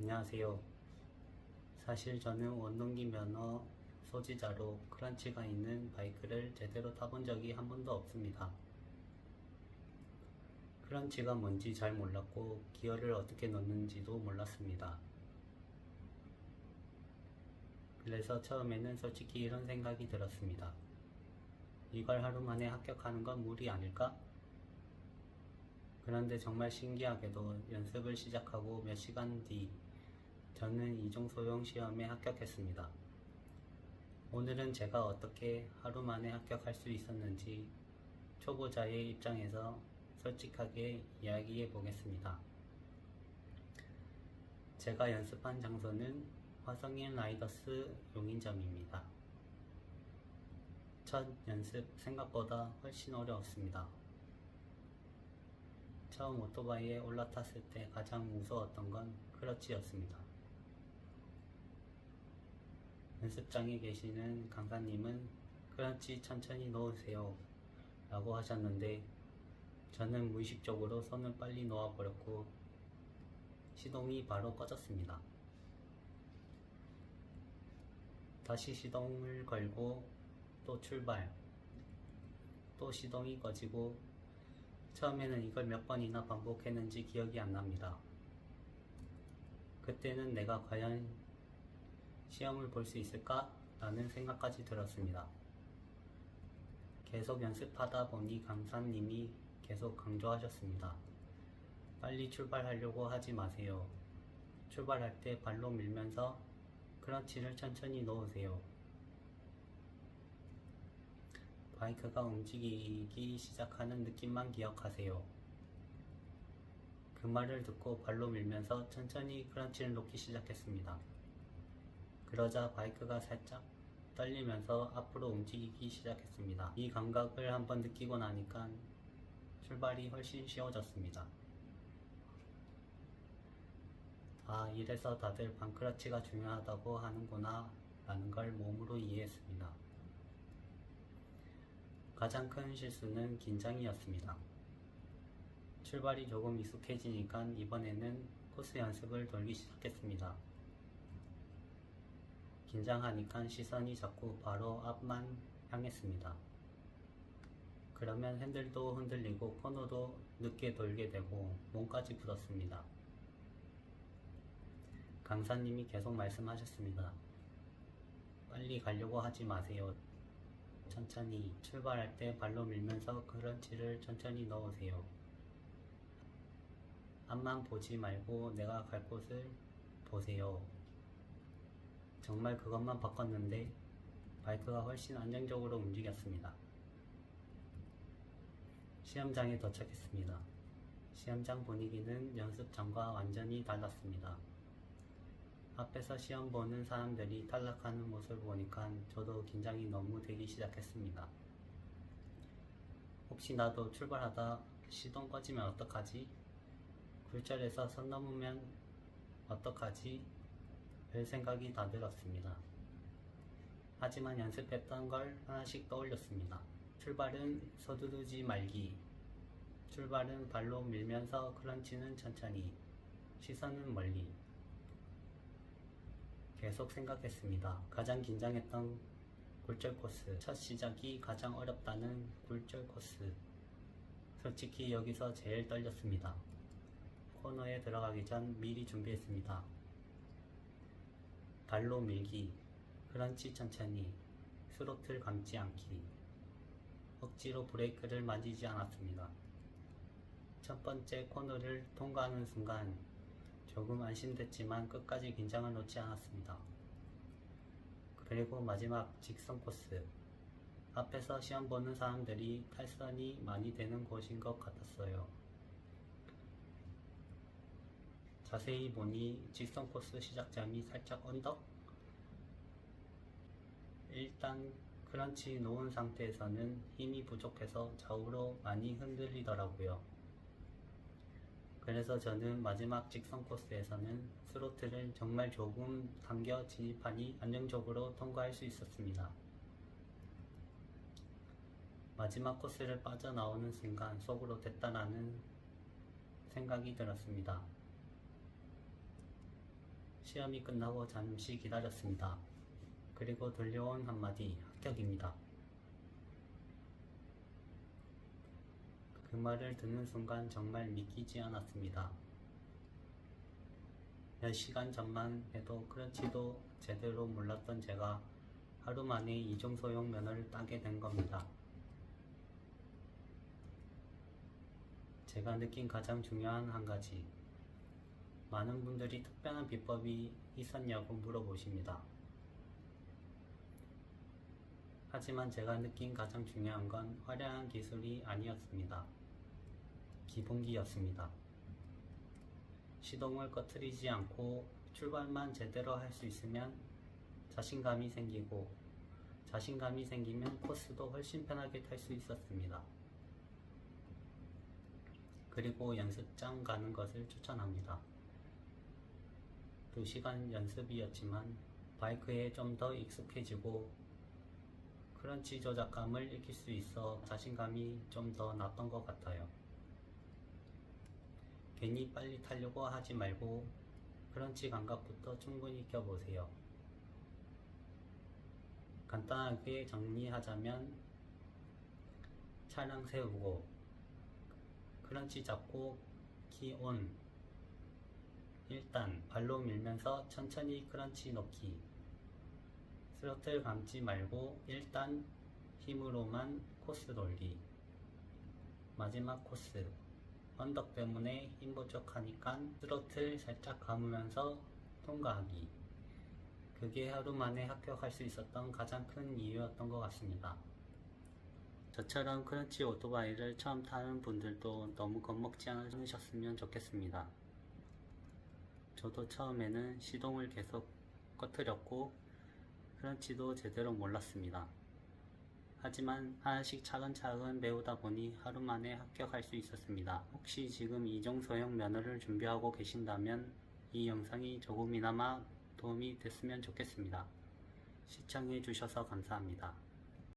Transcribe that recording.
안녕하세요. 사실 저는 원동기 면허 소지자로 크런치가 있는 바이크를 제대로 타본 적이 한 번도 없습니다. 크런치가 뭔지 잘 몰랐고 기어를 어떻게 넣는지도 몰랐습니다. 그래서 처음에는 솔직히 이런 생각이 들었습니다. 이걸 하루 만에 합격하는 건 무리 아닐까? 그런데 정말 신기하게도 연습을 시작하고 몇 시간 뒤 저는 이종 소형 시험에 합격했습니다. 오늘은 제가 어떻게 하루 만에 합격할 수 있었는지 초보자의 입장에서 솔직하게 이야기해 보겠습니다. 제가 연습한 장소는 화성인 라이더스 용인점입니다. 첫 연습 생각보다 훨씬 어려웠습니다. 처음 오토바이에 올라탔을 때 가장 무서웠던 건 크러치였습니다. 연습장에 계시는 강사님은 크러치 천천히 놓으세요 라고 하셨는데 저는 무의식적으로 손을 빨리 놓아버렸고 시동이 바로 꺼졌습니다. 다시 시동을 걸고 또 출발, 또 시동이 꺼지고 처음에는 이걸 몇 번이나 반복했는지 기억이 안 납니다. 그때는 내가 과연 시험을 볼 수 있을까? 라는 생각까지 들었습니다. 계속 연습하다 보니 강사님이 계속 강조하셨습니다. 빨리 출발하려고 하지 마세요. 출발할 때 발로 밀면서 크러치를 천천히 놓으세요. 바이크가 움직이기 시작하는 느낌만 기억하세요. 그 말을 듣고 발로 밀면서 천천히 크러치를 놓기 시작했습니다. 그러자 바이크가 살짝 떨리면서 앞으로 움직이기 시작했습니다. 이 감각을 한번 느끼고 나니까 출발이 훨씬 쉬워졌습니다. 아, 이래서 다들 반크러치가 중요하다고 하는구나 라는 걸 몸으로 이해했습니다. 가장 큰 실수는 긴장이었습니다. 출발이 조금 익숙해지니까 이번에는 코스 연습을 돌기 시작했습니다. 긴장하니까 시선이 자꾸 바로 앞만 향했습니다. 그러면 핸들도 흔들리고 코너도 늦게 돌게 되고 몸까지 굳었습니다. 강사님이 계속 말씀하셨습니다. 빨리 가려고 하지 마세요. 천천히 출발할 때 발로 밀면서 크러치를 천천히 넣으세요. 앞만 보지 말고 내가 갈 곳을 보세요. 정말 그것만 바꿨는데 바이크가 훨씬 안정적으로 움직였습니다. 시험장에 도착했습니다. 시험장 분위기는 연습장과 완전히 달랐습니다. 앞에서 시험 보는 사람들이 탈락하는 모습을 보니까 저도 긴장이 너무 되기 시작했습니다. 혹시 나도 출발하다 시동 꺼지면 어떡하지? 굴절해서 선 넘으면 어떡하지? 별 생각이 다 들었습니다. 하지만 연습했던 걸 하나씩 떠올렸습니다. 출발은 서두르지 말기, 출발은 발로 밀면서 크런치는 천천히, 시선은 멀리. 계속 생각했습니다. 가장 긴장했던 굴절 코스, 첫 시작이 가장 어렵다는 굴절 코스. 솔직히 여기서 제일 떨렸습니다. 코너에 들어가기 전 미리 준비했습니다. 발로 밀기, 크런치 천천히, 스로틀 감지 않기. 억지로 브레이크를 만지지 않았습니다. 첫 번째 코너를 통과하는 순간 조금 안심됐지만 끝까지 긴장을 놓지 않았습니다. 그리고 마지막 직선 코스. 앞에서 시험 보는 사람들이 탈선이 많이 되는 곳인 것 같았어요. 자세히 보니 직선 코스 시작점이 살짝 언덕? 일단 크런치 놓은 상태에서는 힘이 부족해서 좌우로 많이 흔들리더라고요. 그래서 저는 마지막 직선 코스에서는 스로틀을 정말 조금 당겨 진입하니 안정적으로 통과할 수 있었습니다. 마지막 코스를 빠져나오는 순간 속으로 됐다라는 생각이 들었습니다. 시험이 끝나고 잠시 기다렸습니다. 그리고 들려온 한마디, 합격입니다. 그 말을 듣는 순간 정말 믿기지 않았습니다. 몇 시간 전만 해도 크런치도 제대로 몰랐던 제가 하루 만에 이중 소형 면허를 따게 된 겁니다. 제가 느낀 가장 중요한 한 가지. 많은 분들이 특별한 비법이 있었냐고 물어보십니다. 하지만 제가 느낀 가장 중요한 건 화려한 기술이 아니었습니다. 기본기였습니다. 시동을 꺼트리지 않고 출발만 제대로 할 수 있으면 자신감이 생기고, 자신감이 생기면 코스도 훨씬 편하게 탈 수 있었습니다. 그리고 연습장 가는 것을 추천합니다. 2시간 연습이었지만 바이크에 좀 더 익숙해지고 크런치 조작감을 익힐 수 있어 자신감이 좀 더 났던 것 같아요. 괜히 빨리 타려고 하지 말고 크런치 감각부터 충분히 익혀보세요. 간단하게 정리하자면 차량 세우고 크런치 잡고 키 온, 일단 발로 밀면서 천천히 크런치 놓기, 스로틀 감지 말고 일단 힘으로만 코스 돌기, 마지막 코스 언덕 때문에 힘 부족하니까 스로틀 살짝 감으면서 통과하기. 그게 하루 만에 합격할 수 있었던 가장 큰 이유였던 것 같습니다. 저처럼 크런치 오토바이를 처음 타는 분들도 너무 겁먹지 않으셨으면 좋겠습니다. 저도 처음에는 시동을 계속 꺼트렸고 크런치도 제대로 몰랐습니다. 하지만 하나씩 차근차근 배우다 보니 하루 만에 합격할 수 있었습니다. 혹시 지금 이중 소형 면허를 준비하고 계신다면 이 영상이 조금이나마 도움이 됐으면 좋겠습니다. 시청해 주셔서 감사합니다.